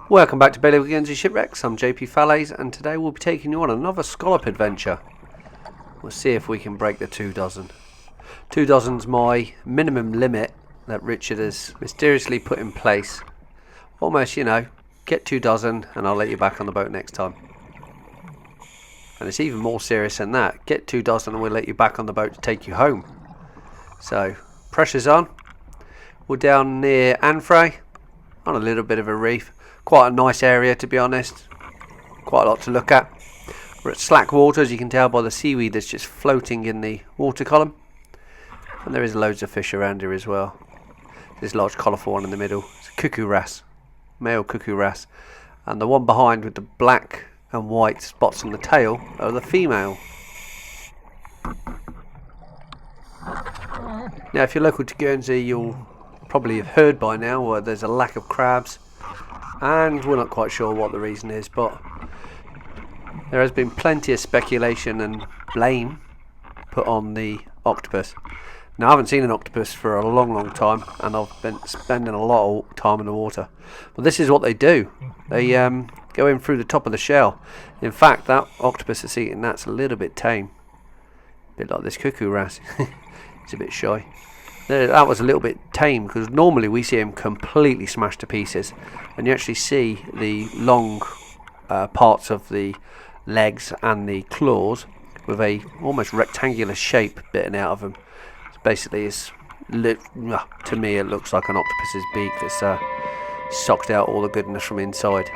Welcome back to Bailiwick of Guernsey Shipwrecks. I'm JP Falaise, and today we'll be taking you on another scallop adventure. We'll see if we can break the 2 dozen. 2 dozen's my minimum limit that Richard has mysteriously put in place. Almost, get 2 dozen and I'll let you back on the boat next time. And it's even more serious than that. Get 2 dozen and we'll let you back on the boat to take you home. So, pressure's on. We're down near Anfray, on a little bit of a reef. Quite a nice area, to be honest. Quite a lot to look at. We're at slack water, as you can tell by the seaweed that's just floating in the water column. And there is loads of fish around here as well. This large colourful one in the middle. It's a cuckoo wrasse. Male cuckoo wrasse. And the one behind with the black and white spots on the tail are the female. Now, if you're local to Guernsey, you'll probably have heard by now there's a lack of crabs. And we're not quite sure what the reason is, but there has been plenty of speculation and blame put on the octopus. Now, I haven't seen an octopus for a long time, and I've been spending a lot of time in the water. But this is what they do. They go in through the top of the shell. In fact, that octopus that's eating that's a little bit tame. A bit like this cuckoo wrasse. He's a bit shy. That was a little bit tame, because normally we see him completely smashed to pieces, and you actually see the long parts of the legs and the claws with a almost rectangular shape bitten out of them. So basically, to me it looks like an octopus's beak that's sucked out all the goodness from inside.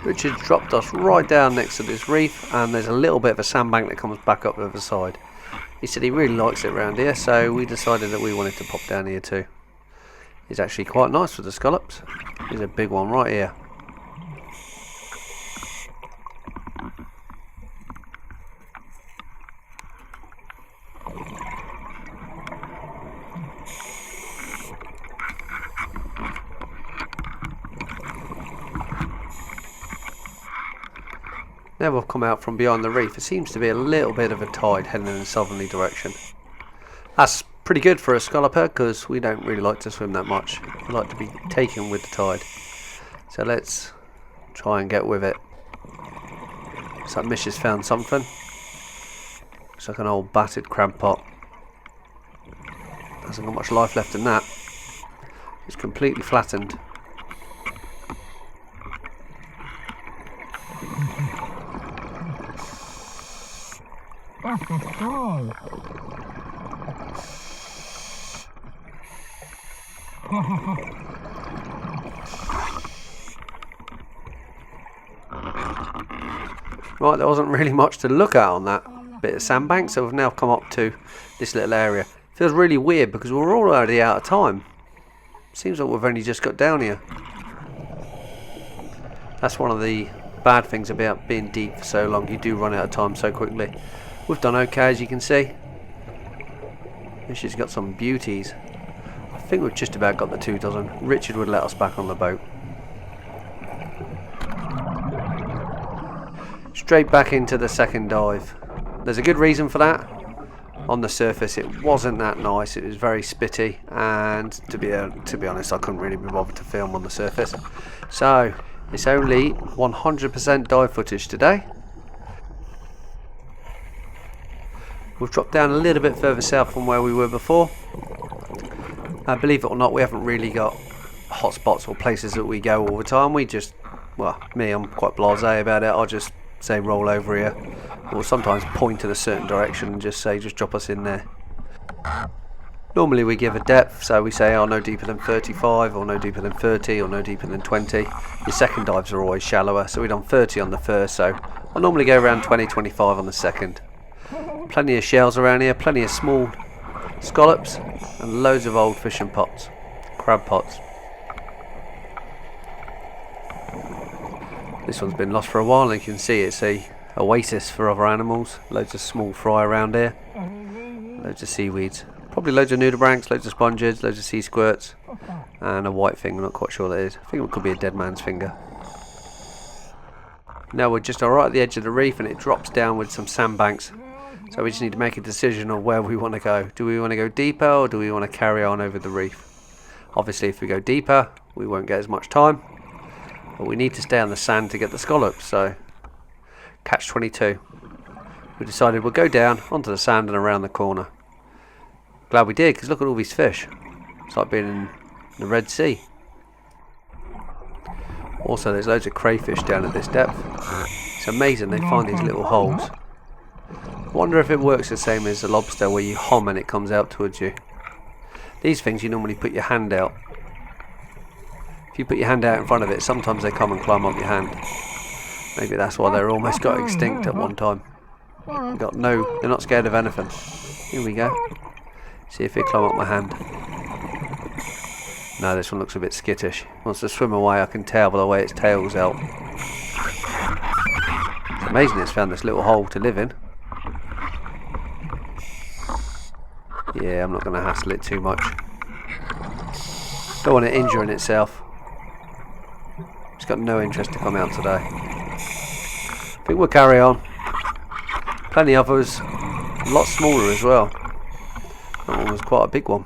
Richard dropped us right down next to this reef, and there's a little bit of a sandbank that comes back up the other side. He said he really likes it around here, so we decided that we wanted to pop down here too. It's actually quite nice for the scallops. There's a big one right here. Now we've come out from behind the reef, it seems to be a little bit of a tide heading in a southerly direction. That's pretty good for a scalloper, because we don't really like to swim that much. We like to be taken with the tide. So let's try and get with it. Looks like Mish has found something. Looks like an old battered crab pot. Hasn't got much life left in that. It's completely flattened. Right, there wasn't really much to look at on that bit of sandbank, so we've now come up to this little area. Feels really weird because we're already out of time. Seems like we've only just got down here. That's one of the bad things about being deep for so long. You do run out of time so quickly. We've done okay, as you can see. She's got some beauties. I think we've just about got the 2 dozen. Richard would let us back on the boat. Straight back into the second dive. There's a good reason for that. On the surface it wasn't that nice, it was very spitty, and to be honest I couldn't really be bothered to film on the surface. So it's only 100% dive footage today. We've dropped down a little bit further south from where we were before. Believe it or not, we haven't really got hot spots or places that we go all the time. We just, well, me, I'm quite blasé about it. I'll just say roll over here, or sometimes point in a certain direction and just say just drop us in there. Normally we give a depth, so we say, oh, no deeper than 35, or no deeper than 30, or no deeper than 20. Your second dives are always shallower, so we've done 30 on the first, so I'll normally go around 20-25 on the second. Plenty of shells around here, plenty of small scallops, and loads of old fishing pots, crab pots. This one's been lost for a while, and you can see it's a oasis for other animals. Loads of small fry around here, loads of seaweeds, probably loads of nudibranchs, loads of sponges, loads of sea squirts, and a white thing. I'm not quite sure what that is. I think it could be a dead man's finger. Now we're just right at the edge of the reef, and it drops down with some sandbanks, so we just need to make a decision on where we want to go. Do we want to go deeper, or do we want to carry on over the reef? Obviously if we go deeper we won't get as much time, but we need to stay on the sand to get the scallops, so catch 22. We decided we'll go down onto the sand and around the corner. Glad we did, because look at all these fish. It's like being in the Red Sea. Also there's loads of crayfish down at this depth. It's amazing they find these little holes. I wonder if it works the same as a lobster, where you hum and it comes out towards you. These things you normally put your hand out. If you put your hand out in front of it, sometimes they come and climb up your hand. Maybe that's why they're almost got extinct at one time. They're not scared of anything. Here we go. See if they climb up my hand. No, this one looks a bit skittish. Wants to swim away, I can tell by the way its tail's out. It's amazing it's found this little hole to live in. Yeah, I'm not going to hassle it too much. Don't want it injuring itself. It's got no interest to come out today. I think we'll carry on. Plenty of others, a lot smaller as well. That one was quite a big one.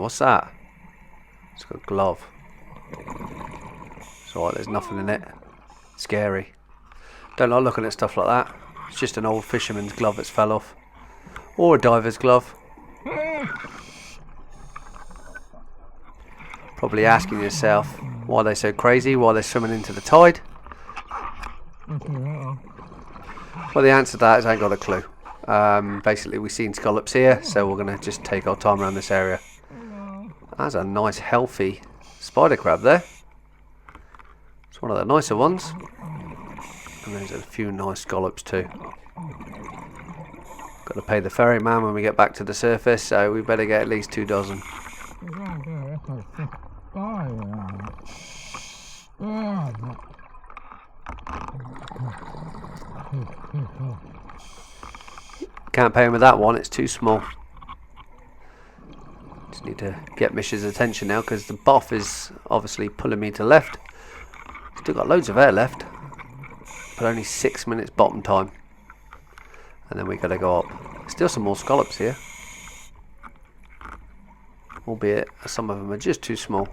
what's that? It's got a glove. It's alright, there's nothing in it. Scary. Don't like looking at stuff like that. It's just an old fisherman's glove that's fell off. Or a diver's glove. Probably asking yourself why they're so crazy, why they're swimming into the tide. Well, the answer to that is I ain't got a clue. Basically, we've seen scallops here, so we're going to just take our time around this area. That's a nice, healthy spider crab there. It's one of the nicer ones. And there's a few nice scallops too. Got to pay the ferryman when we get back to the surface, so we better get at least 2 dozen. Can't pay him with that one, it's too small. Just need to get Mish's attention now because the boff is obviously pulling me to left. Still got loads of air left, but only 6 minutes bottom time. And then we gotta go up. Still some more scallops here. Albeit some of them are just too small.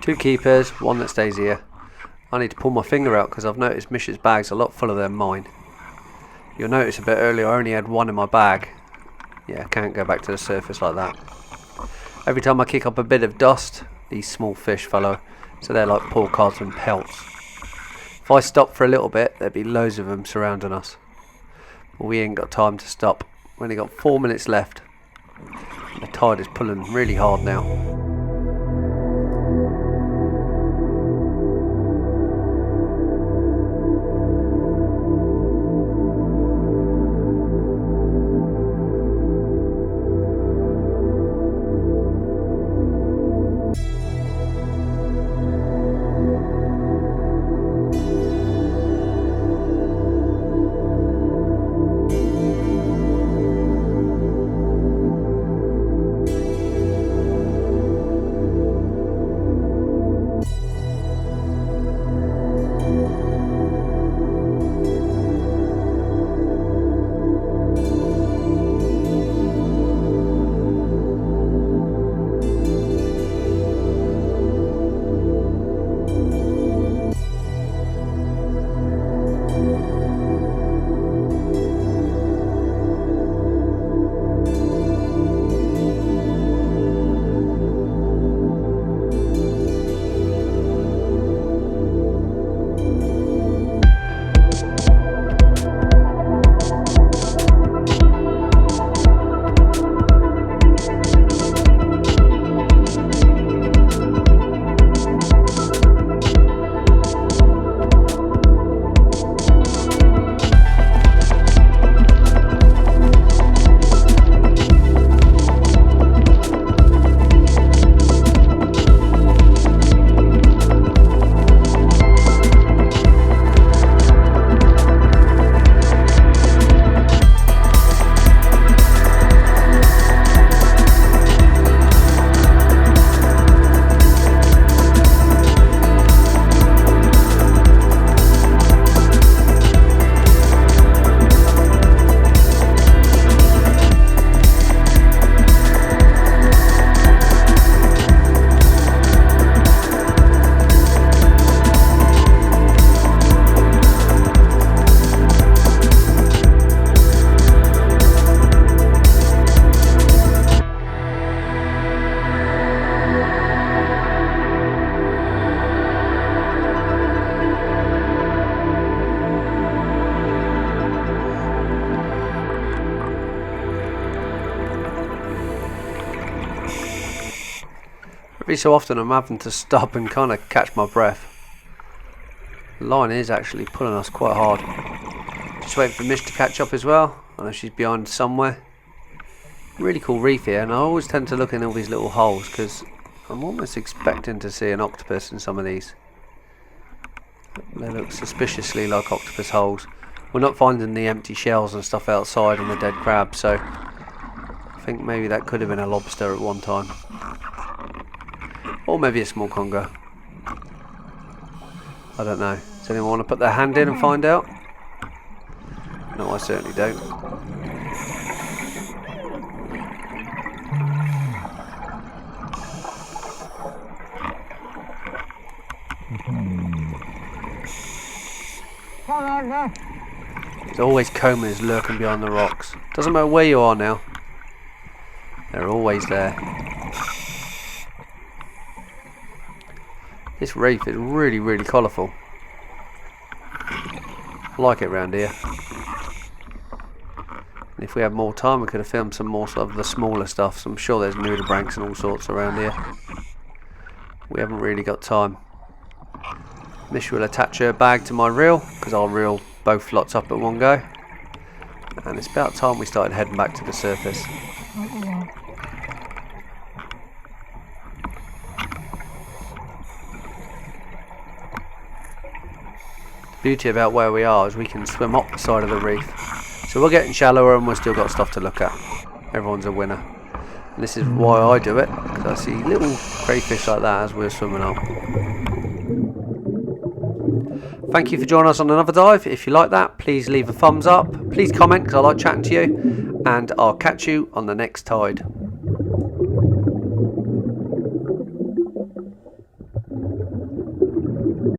Two keepers, one that stays here. I need to pull my finger out because I've noticed Mish's bag's a lot fuller than mine. You'll notice a bit earlier I only had one in my bag. Yeah, I can't go back to the surface like that. Every time I kick up a bit of dust, these small fish follow, so they're like porcars and pelts. If I stop for a little bit, there'd be loads of them surrounding us. But we ain't got time to stop. We've only got 4 minutes left. The tide is pulling really hard now. Every so often I'm having to stop and kind of catch my breath. The line is actually pulling us quite hard. Just waiting for Mish to catch up as well. I know she's behind somewhere. Really cool reef here, and I always tend to look in all these little holes because I'm almost expecting to see an octopus in some of these. They look suspiciously like octopus holes. We're not finding the empty shells and stuff outside and the dead crab, so I think maybe that could have been a lobster at one time. Or maybe a small conger. I don't know. Does anyone want to put their hand in and find out? No, I certainly don't. There's always combers lurking behind the rocks. Doesn't matter where you are now. They're always there. This reef is really, really colourful. I like it round here. And if we had more time, we could have filmed some more of the smaller stuff. So I'm sure there's nudibranchs and all sorts around here. We haven't really got time. Mish will attach her bag to my reel, because I'll reel both lots up at one go. And it's about time we started heading back to the surface. The beauty about where we are is we can swim up the side of the reef. So we're getting shallower and we've still got stuff to look at. Everyone's a winner. And this is why I do it, because I see little crayfish like that as we're swimming up. Thank you for joining us on another dive. If you like that, please leave a thumbs up. Please comment, because I like chatting to you. And I'll catch you on the next tide.